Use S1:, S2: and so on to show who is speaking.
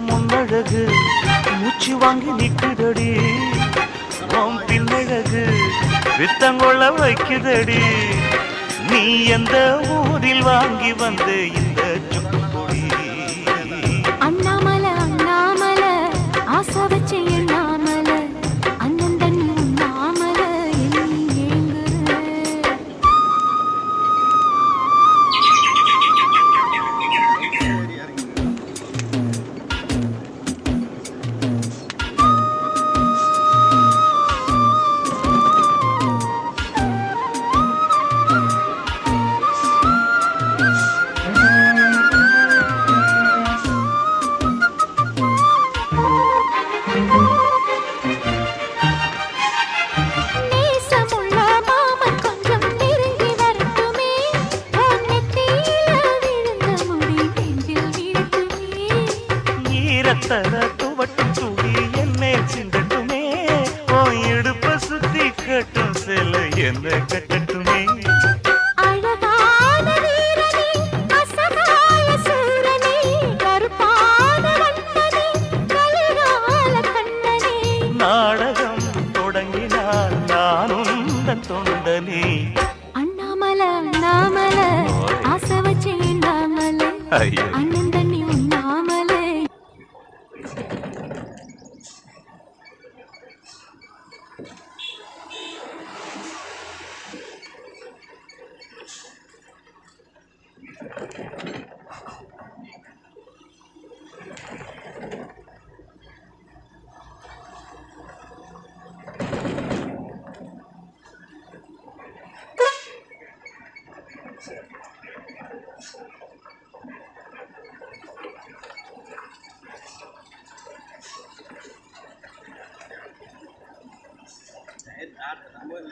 S1: முன்னழகு மூச்சு வாங்கி நிக்குதடி உன் பின்னழகு வித்தங்கொள்ள வைக்குதடி நீ எந்த ஊரில் வாங்கி வந்த இந்த சுக்குடி
S2: அண்ணாமலை அண்ணாமலை ஆசை வச்சு எண்ணாமலை அண்ணன் தண்ணி உண்ணாமலை
S1: துவட்டும் சூடி என்னை சிந்தட்டுமே ஓ இடுப்ப சுத்தி கட்டும் செல்ல என்ன கட்டட்டுமே
S2: அழகான வீரனே அசகாய சூரனே கருப்பான வண்ணனே கலிகால கண்ணனே
S1: நாடகம் தொடங்கினார் நானும் தன் தொண்டனே
S2: அண்ணாமலை அண்ணாமலை ஆசை வச்சு எண்ணாமலை அண்ணன் தண்ணி Unnamalai
S3: Saya tak ada, namun